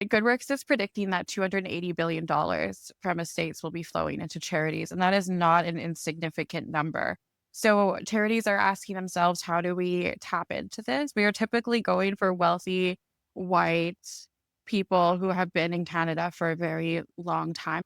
GoodWorks is predicting that $280 billion from estates will be flowing into charities, and that is not an insignificant number. So charities are asking themselves, how do we tap into this? We are typically going for wealthy, white people who have been in Canada for a very long time.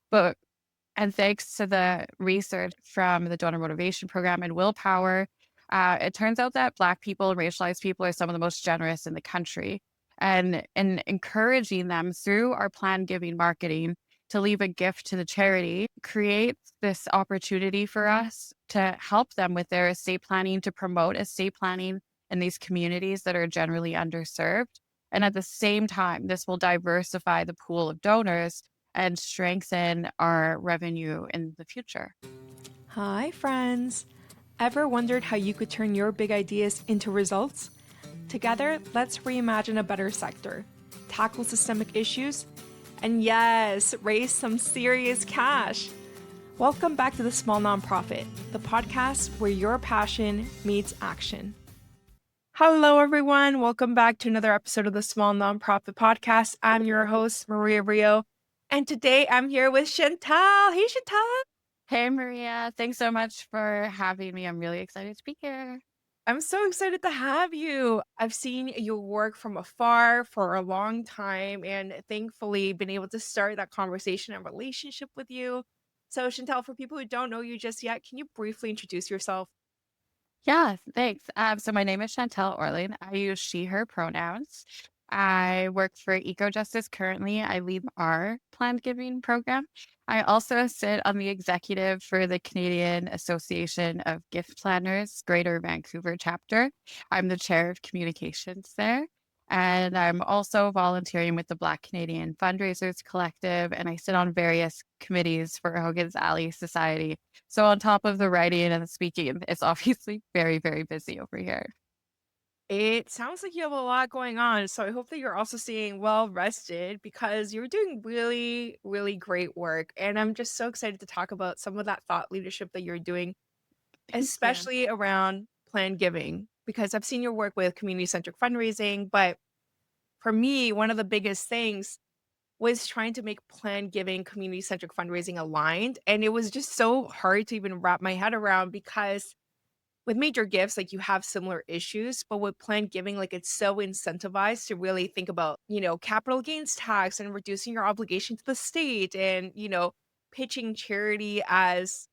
And thanks to the research from the Donor Motivation Program and Willpower, it turns out that Black people and racialized people are some of the most generous in the country. And in encouraging them through our planned giving marketing to leave a gift to the charity creates this opportunity for us to help them with their estate planning, to promote estate planning in these communities that are generally underserved. And at the same time, this will diversify the pool of donors and strengthen our revenue in the future. Hi, friends. Ever wondered how you could turn your big ideas into results? Together, let's reimagine a better sector, tackle systemic issues, and yes, raise some serious cash. Welcome back to The Small Nonprofit, the podcast where your passion meets action. Hello, everyone. Welcome back to another episode of The Small Nonprofit Podcast. I'm your host, Maria Rio, and today I'm here with Chantal. Hey, Chantal. Hey, Maria. Thanks so much for having me. I'm really excited to be here. I'm so excited to have you. I've seen your work from afar for a long time and thankfully been able to start that conversation and relationship with you. So, Chantal, for people who don't know you just yet, can you briefly introduce yourself? Yeah, thanks. So my name is Chantel Orlin. I use she, her pronouns. I work for Eco Justice currently. I lead our planned giving program. I also sit on the executive for the Canadian Association of Gift Planners, Greater Vancouver chapter. I'm the chair of communications there. And I'm also volunteering with the Black Canadian Fundraisers Collective, and I sit on various committees for Hogan's Alley Society. So on top of the writing and the speaking, it's obviously very, very busy over here. It sounds like you have a lot going on. So, I hope that you're also staying well rested because you're doing really, really great work. And I'm just so excited to talk about some of that thought leadership that you're doing, Thank you. especially around planned giving, because I've seen your work with community centric fundraising. But for me, one of the biggest things was trying to make planned giving, community centric fundraising aligned. And it was just so hard to even wrap my head around because with major gifts, like you have similar issues, but with planned giving, like it's so incentivized to really think about, capital gains tax and reducing your obligation to the state and, pitching charity as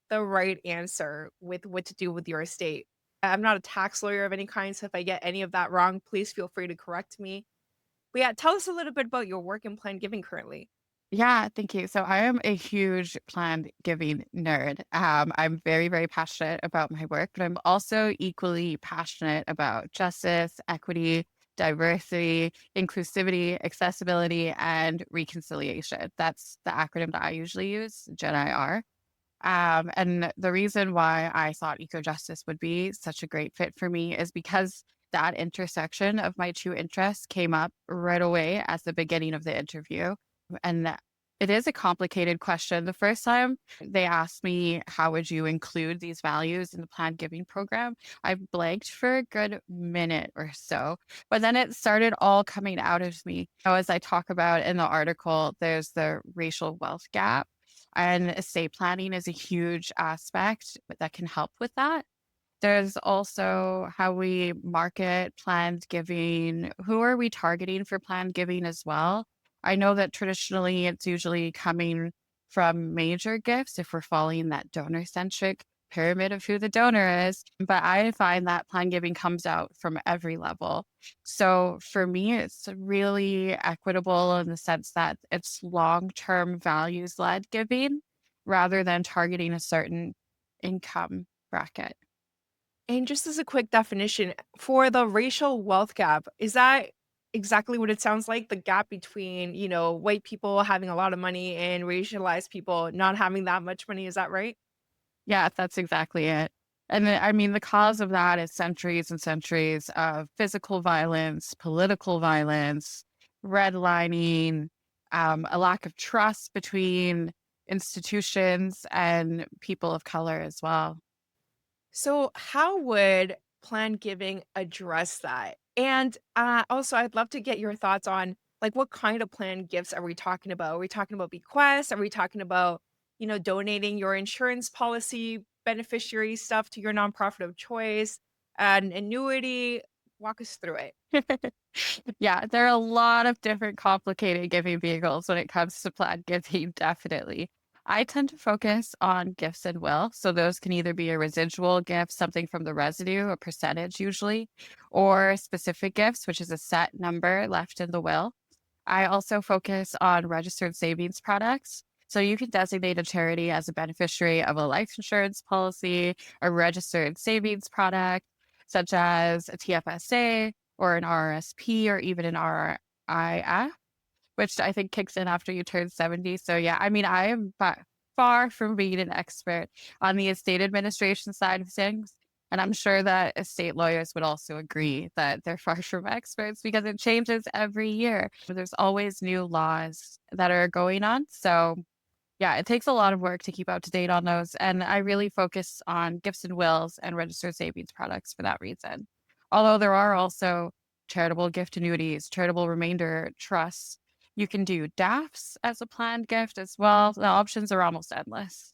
the right answer with what to do with your estate. I'm not a tax lawyer of any kind, so if I get any of that wrong, please feel free to correct me. But yeah, tell us a little bit about your work in planned giving currently. Yeah, thank you. So I am a huge planned giving nerd. I'm very, very passionate about my work, but I'm also equally passionate about justice, equity, diversity, inclusivity, accessibility, and reconciliation. That's the acronym that I usually use, JEDIR. And the reason why I thought eco justice would be such a great fit for me is because that intersection of my two interests came up right away at the beginning of the interview. And it is a complicated question. The first time they asked me, how would you include these values in the planned giving program? I blanked for a good minute or so, but then it started all coming out of me. As I talk about in the article, there's the racial wealth gap, and estate planning is a huge aspect that can help with that. There's also how we market planned giving. Who are we targeting for planned giving as well? I know that traditionally it's usually coming from major gifts if we're following that donor centric pyramid of who the donor is. But I find that planned giving comes out from every level. So for me, it's really equitable in the sense that it's long term values led giving rather than targeting a certain income bracket. And just as a quick definition, for the racial wealth gap, is that exactly what it sounds like? The gap between, white people having a lot of money and racialized people not having that much money. Is that right? Yeah, that's exactly it. And I mean, the cause of that is centuries and centuries of physical violence, political violence, redlining, a lack of trust between institutions and people of color as well. So, how would planned giving address that? And also, I'd love to get your thoughts on Like, what kind of planned gifts are we talking about? Are we talking about bequests? Are we talking about, donating your insurance policy beneficiary stuff to your nonprofit of choice, an annuity? Walk us through it. Yeah, there are a lot of different complicated giving vehicles when it comes to planned giving, definitely. I tend to focus on gifts and will. So those can either be a residual gift, something from the residue, a percentage usually, or specific gifts, which is a set number left in the will. I also focus on registered savings products. So you can designate a charity as a beneficiary of a life insurance policy, a registered savings product, such as a TFSA or an RRSP or even an RRIF, which I think kicks in after you turn 70. So yeah, I mean, I am far from being an expert on the estate administration side of things. And I'm sure that estate lawyers would also agree that they're far from experts because it changes every year. There's always new laws that are going on. So yeah, it takes a lot of work to keep up to date on those, and I really focus on gifts and wills and registered savings products for that reason. Although there are also charitable gift annuities, charitable remainder trusts. You can do DAFs as a planned gift as well. The options are almost endless.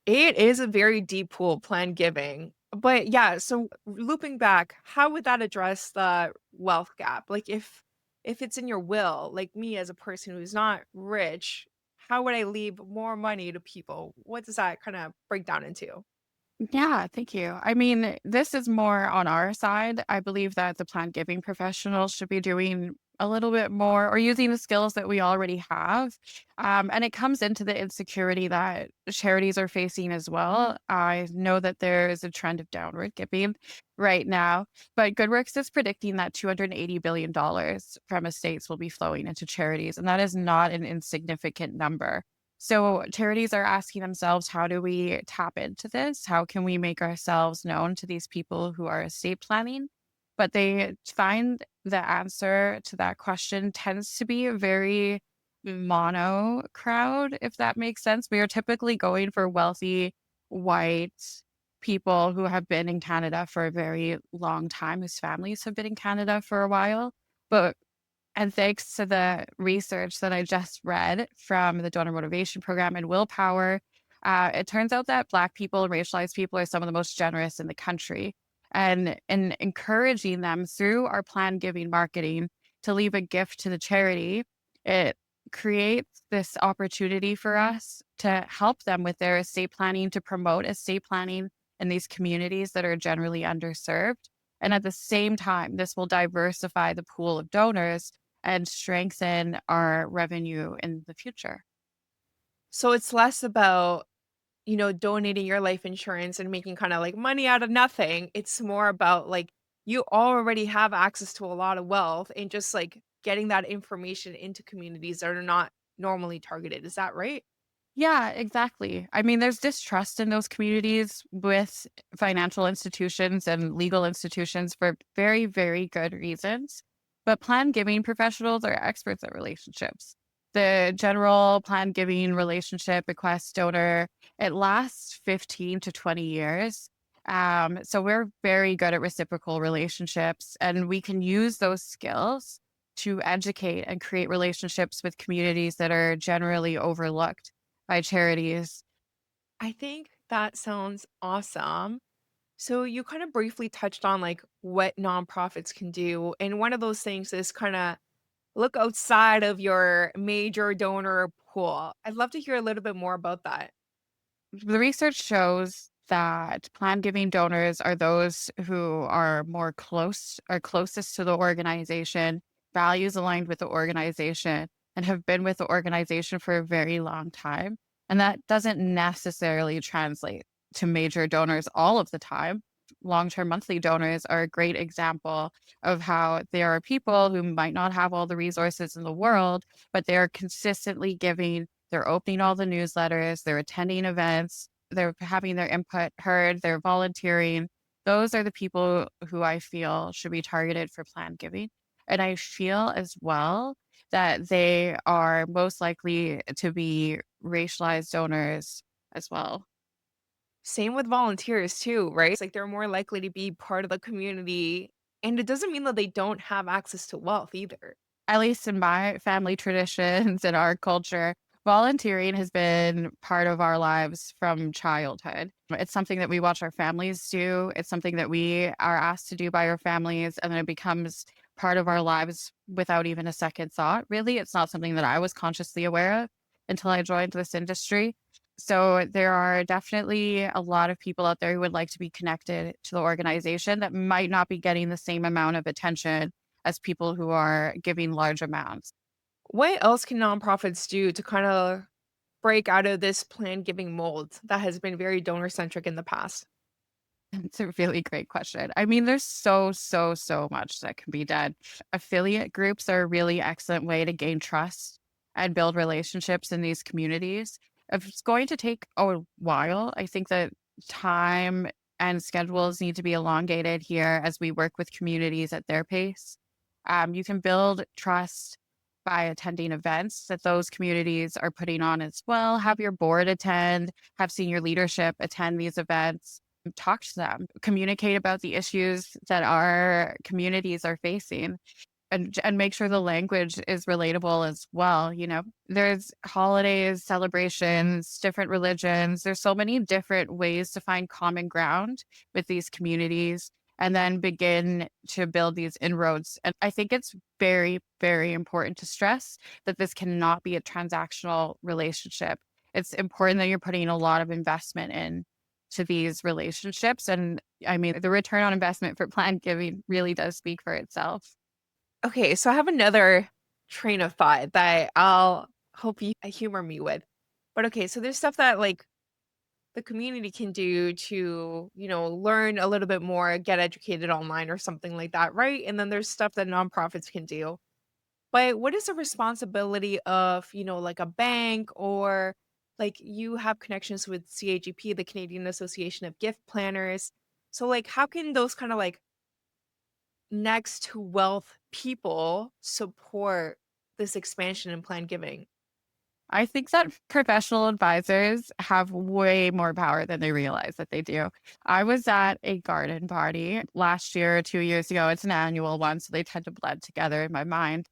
It is a very deep pool, planned giving. But yeah, so looping back, how would that address the wealth gap? Like if it's in your will, like me as a person who's not rich, how would I leave more money to people? What does that kind of break down into? Yeah, thank you. I mean, this is more on our side. I believe that the plant giving professionals should be doing a little bit more or using the skills that we already have. And it comes into the insecurity that charities are facing as well. I know that there is a trend of downward giving right now, but GoodWorks is predicting that $280 billion from estates will be flowing into charities. And that is not an insignificant number. So charities are asking themselves, how do we tap into this? How can we make ourselves known to these people who are estate planning? But they find the answer to that question tends to be a very mono crowd, if that makes sense. We are typically going for wealthy white people who have been in Canada for a very long time, whose families have been in Canada for a while. But and thanks to the research that I just read from the Donor Motivation Program and Willpower, it turns out that Black people and racialized people are some of the most generous in the country. And in encouraging them through our plan giving marketing to leave a gift to the charity, it creates this opportunity for us to help them with their estate planning, to promote estate planning in these communities that are generally underserved. And at the same time, this will diversify the pool of donors and strengthen our revenue in the future. So it's less about, donating your life insurance and making kind of like money out of nothing. It's more about like you already have access to a lot of wealth and just like getting that information into communities that are not normally targeted. Is that right? Yeah, exactly. I mean, there's distrust in those communities with financial institutions and legal institutions for very, very good reasons. But plan giving professionals are experts at relationships. The general plan giving relationship, bequest donor, it lasts 15 to 20 years. So we're very good at reciprocal relationships, and we can use those skills to educate and create relationships with communities that are generally overlooked by charities. I think that sounds awesome. So you kind of briefly touched on like what nonprofits can do. And one of those things is kind of look outside of your major donor pool. I'd love to hear a little bit more about that. The research shows that plan giving donors are those who are more close or closest to the organization, values aligned with the organization, and have been with the organization for a very long time. And that doesn't necessarily translate to major donors all of the time. Long term monthly donors are a great example of how there are people who might not have all the resources in the world, but they are consistently giving. They're opening all the newsletters, they're attending events, they're having their input heard, they're volunteering. Those are the people who I feel should be targeted for plan giving. And I feel as well that they are most likely to be racialized donors as well. Same with volunteers too, right? It's like they're more likely to be part of the community. And it doesn't mean that they don't have access to wealth either. at least in my family traditions and our culture, volunteering has been part of our lives from childhood. It's something that we watch our families do. It's something that we are asked to do by our families, and then it becomes part of our lives without even a second thought. Really, it's not something that I was consciously aware of until I joined this industry. So there are definitely a lot of people out there who would like to be connected to the organization that might not be getting the same amount of attention as people who are giving large amounts. What else can nonprofits do to kind of break out of this plan giving mold that has been very donor centric in the past? It's a really great question. I mean, there's so much that can be done. Affiliate groups are a really excellent way to gain trust and build relationships in these communities. If it's going to take a while, I think that time and schedules need to be elongated here as we work with communities at their pace. You can build trust by attending events that those communities are putting on as well. Have your board attend, have senior leadership attend these events, talk to them, communicate about the issues that our communities are facing, and make sure the language is relatable as well. You know, there's holidays, celebrations, different religions. There's so many different ways to find common ground with these communities and then begin to build these inroads. And I think it's very important to stress that this cannot be a transactional relationship. It's important that you're putting a lot of investment in to these relationships. And I mean, the return on investment for planned giving really does speak for itself. Okay, so I have another train of thought that I'll hope you humor me with. But okay, so there's stuff that like the community can do to, learn a little bit more, get educated online or something like that, right? And then there's stuff that nonprofits can do. But what is the responsibility of, like a bank or like you have connections with CAGP, the Canadian Association of Gift Planners. So like how can those kind of like next to wealth people support this expansion in planned giving? I think that professional advisors have way more power than they realize that they do. I was at a garden party last year, 2 years ago. It's an annual one, so they tend to blend together in my mind.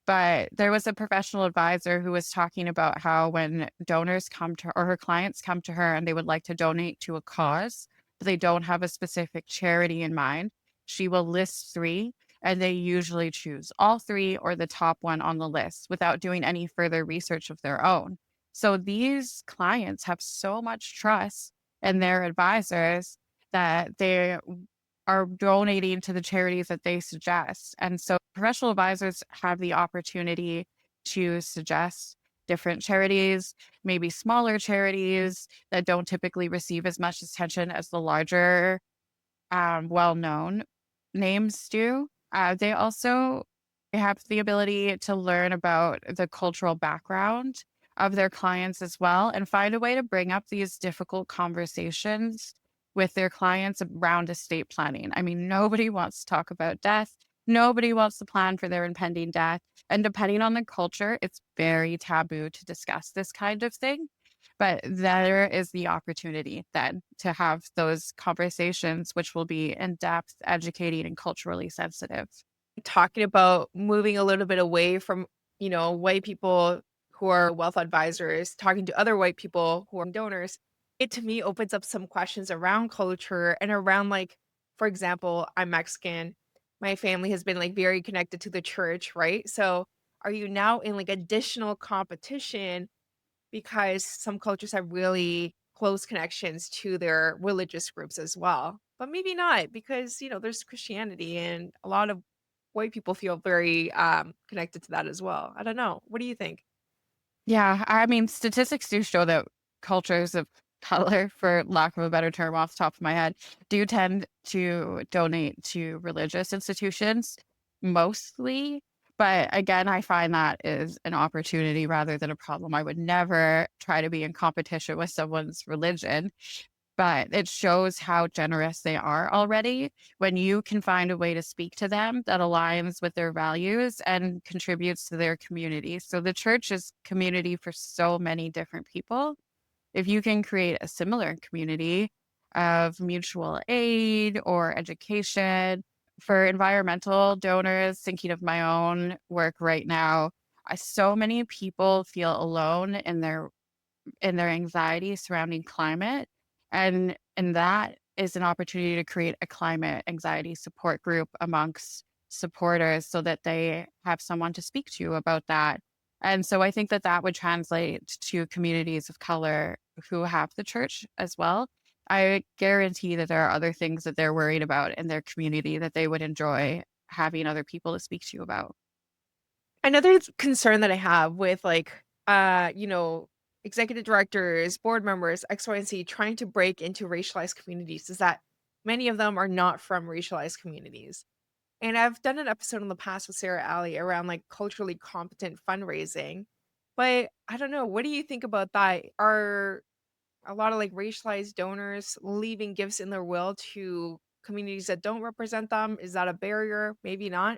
But there was a professional advisor who was talking about how when donors come to or her clients come to her and they would like to donate to a cause, but they don't have a specific charity in mind, she will list three and they usually choose all three or the top one on the list without doing any further research of their own. So these clients have so much trust in their advisors that they are donating to the charities that they suggest. And so professional advisors have the opportunity to suggest different charities, maybe smaller charities that don't typically receive as much attention as the larger well-known names do. They also have the ability to learn about the cultural background of their clients as well and find a way to bring up these difficult conversations with their clients around estate planning. I mean, nobody wants to talk about death. Nobody wants to plan for their impending death. And depending on the culture, it's very taboo to discuss this kind of thing. But there is the opportunity then to have those conversations, which will be in depth, educating, and culturally sensitive. Talking about moving a little bit away from, white people who are wealth advisors, talking to other white people who are donors, it to me opens up some questions around culture and around like, for example, I'm Mexican. My family has been like very connected to the church, right? So are you now in like additional competition because some cultures have really close connections to their religious groups as well. But maybe not because, there's Christianity and a lot of white people feel very connected to that as well. I don't know. What do you think? Yeah, I mean, statistics do show that cultures of color, for lack of a better term off the top of my head, do tend to donate to religious institutions mostly. But again, I find that is an opportunity rather than a problem. I would never try to be in competition with someone's religion, but it shows how generous they are already when you can find a way to speak to them that aligns with their values and contributes to their community. So the church is community for so many different people. If you can create a similar community of mutual aid or education for environmental donors, thinking of my own work right now, so many people feel alone in their anxiety surrounding climate. And that is an opportunity to create a climate anxiety support group amongst supporters so that they have someone to speak to about that. And so I think that that would translate to communities of color who have the church as well. I guarantee that there are other things that they're worried about in their community that they would enjoy having other people to speak to you about. Another concern that I have with executive directors, board members, X, Y, and Z trying to break into racialized communities is that many of them are not from racialized communities. And I've done an episode in the past with Sarah Alley around like culturally competent fundraising. But I don't know, what do you think about that? Are a lot of like racialized donors leaving gifts in their will to communities that don't represent them? Is that a barrier? Maybe not.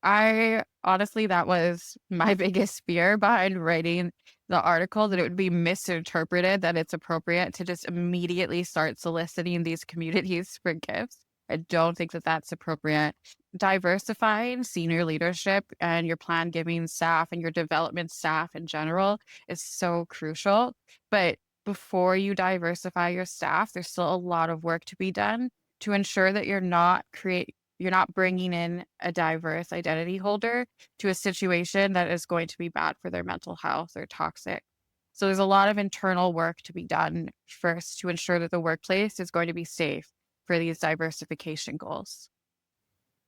I honestly, that was my biggest fear behind writing the article, that it would be misinterpreted that it's appropriate to just immediately start soliciting these communities for gifts. I don't think that that's appropriate. Diversifying senior leadership and your plan giving staff and your development staff in general is so crucial. But before you diversify your staff, there's still a lot of work to be done to ensure that you're not bringing in a diverse identity holder to a situation that is going to be bad for their mental health or toxic. So there's a lot of internal work to be done first to ensure that the workplace is going to be safe for these diversification goals.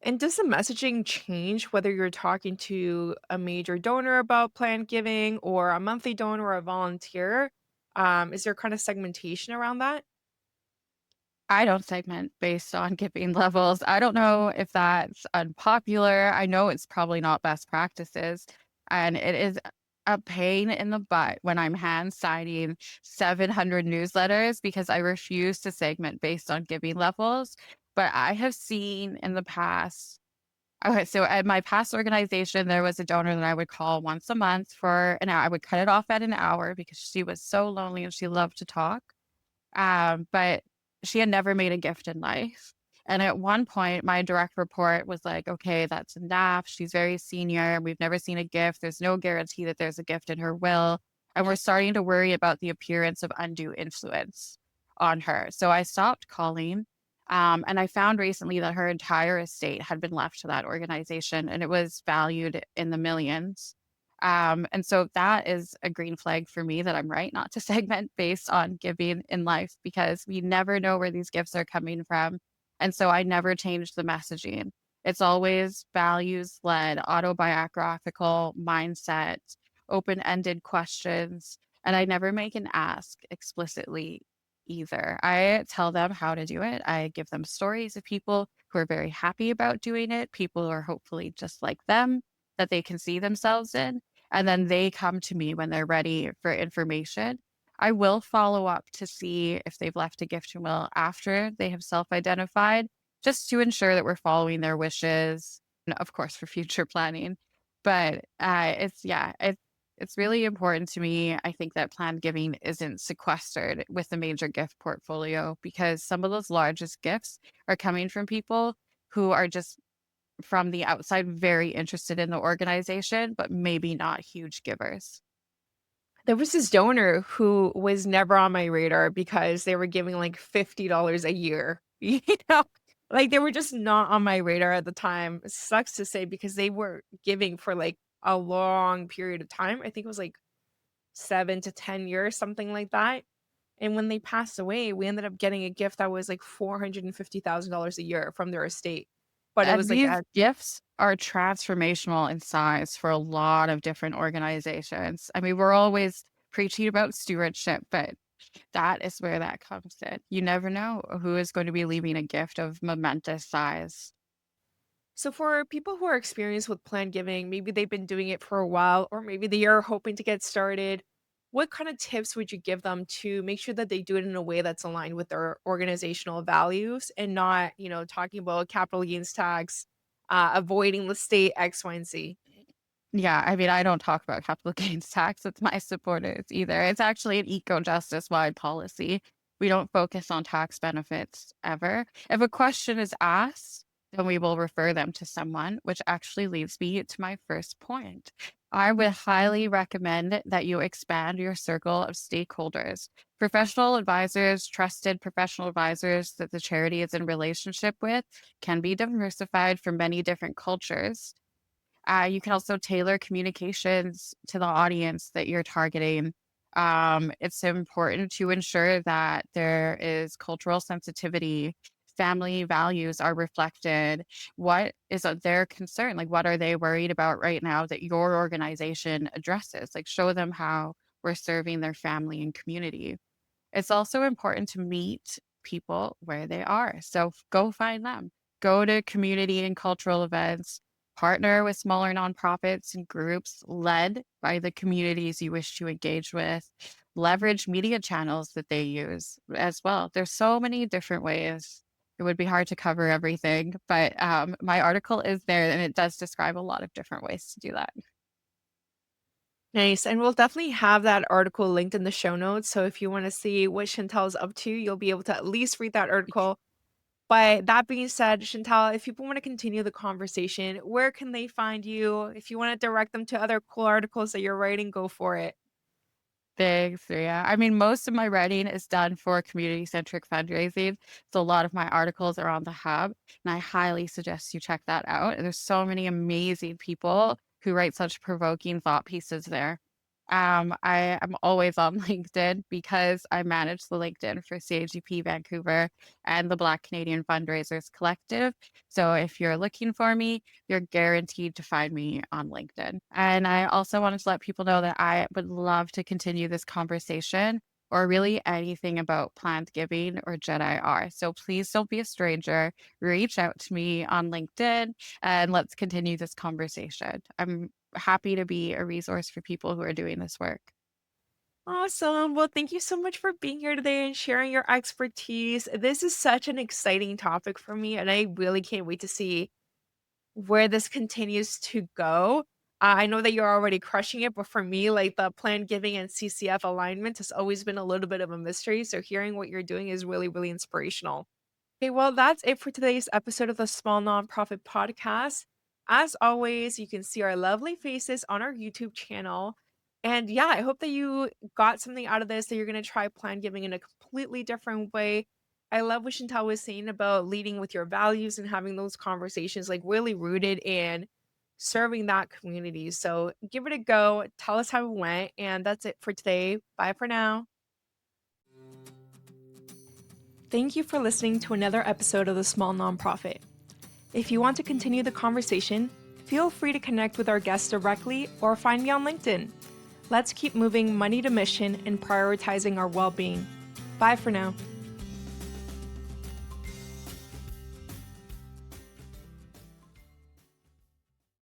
And does the messaging change whether you're talking to a major donor about planned giving or a monthly donor or a volunteer? Is there kind of segmentation around that? I don't segment based on giving levels. I don't know if that's unpopular. I know it's probably not best practices. And it is a pain in the butt when I'm hand signing 700 newsletters because I refuse to segment based on giving levels. But I have seen in the past. Okay, so at my past organization, there was a donor that I would call once a month for an hour. I would cut it off at an hour because she was so lonely and she loved to talk. But she had never made a gift in life. And at one point, my direct report was like, okay, that's enough. She's very senior. We've never seen a gift. There's no guarantee that there's a gift in her will. And we're starting to worry about the appearance of undue influence on her. So I stopped calling. And I found recently that her entire estate had been left to that organization and it was valued in the millions. And so that is a green flag for me that I'm right not to segment based on giving in life because we never know where these gifts are coming from. And so I never change the messaging. It's always values led, autobiographical mindset, open ended questions. And I never make an ask explicitly either. I tell them how to do it. I give them stories of people who are very happy about doing it, people who are hopefully just like them that they can see themselves in, and then they come to me when they're ready for information. I will follow up to see if they've left a gift and will after they have self-identified, just to ensure that we're following their wishes, and of course for future planning. But it's really important to me. I think that planned giving isn't sequestered with the major gift portfolio because some of those largest gifts are coming from people who are just from the outside very interested in the organization, but maybe not huge givers. There was this donor who was never on my radar because they were giving like $50 a year. You know, like they were just not on my radar at the time. It sucks to say because they were giving for like a long period of time. I think it was like 7 to 10 years, something like that. And when they passed away, we ended up getting a gift that was like $450,000 a year from their estate. But it And was like these gifts are transformational in size for a lot of different organizations. I mean, we're always preaching about stewardship, but that is where that comes in. You never know who is going to be leaving a gift of momentous size. so for people who are experienced with planned giving, maybe they've been doing it for a while, or maybe they are hoping to get started. What kind of tips would you give them to make sure that they do it in a way that's aligned with their organizational values and not, talking about capital gains tax, avoiding the state X, Y, and Z? Yeah, I mean, I don't talk about capital gains tax with my supporters either. It's actually an eco-justice wide policy. We don't focus on tax benefits ever. If a question is asked, then we will refer them to someone, which actually leads me to my first point. I would highly recommend that you expand your circle of stakeholders. Professional advisors, trusted professional advisors that the charity is in relationship with, can be diversified from many different cultures. You can also tailor communications to the audience that you're targeting. It's important to ensure that there is cultural sensitivity, family values are reflected. What is their concern? Like, what are they worried about right now that your organization addresses? Like, show them how we're serving their family and community. It's also important to meet people where they are. So go find them. Go to community and cultural events. Partner with smaller nonprofits and groups led by the communities you wish to engage with. Leverage media channels that they use as well. There's so many different ways. It would be hard to cover everything, but my article is there and it does describe a lot of different ways to do that. Nice. And we'll definitely have that article linked in the show notes. So if you want to see what Chantel is up to, you'll be able to at least read that article. But that being said, Chantal, if people want to continue the conversation, where can they find you? If you want to direct them to other cool articles that you're writing, go for it. Thanks, yeah. I mean, most of my writing is done for community-centric fundraising, so a lot of my articles are on the Hub, and I highly suggest you check that out. There's so many amazing people who write such provoking thought pieces there. I am always on LinkedIn because I manage the LinkedIn for CAGP Vancouver and the Black Canadian Fundraisers Collective. So if you're looking for me, you're guaranteed to find me on LinkedIn. And I also wanted to let people know that I would love to continue this conversation or really anything about planned giving or Jedi R. So please don't be a stranger. Reach out to me on LinkedIn and let's continue this conversation. I'm happy to be a resource for people who are doing this work. Awesome. Well, thank you so much for being here today and sharing your expertise. This is such an exciting topic for me, and I really can't wait to see where this continues to go. I know that you're already crushing it, but for me, like the planned giving and CCF alignment has always been a little bit of a mystery. So hearing what you're doing is really, really inspirational. Okay, well, that's it for today's episode of the Small Nonprofit Podcast. As always, you can see our lovely faces on our YouTube channel. And yeah, I hope that you got something out of this, that you're going to try plan giving in a completely different way. I love what Chantal was saying about leading with your values and having those conversations like really rooted in serving that community. So give it a go. Tell us how it went. And that's it for today. Bye for now. Thank you for listening to another episode of The Small Nonprofit. If you want to continue the conversation, feel free to connect with our guests directly or find me on LinkedIn. Let's keep moving money to mission and prioritizing our well being. Bye for now.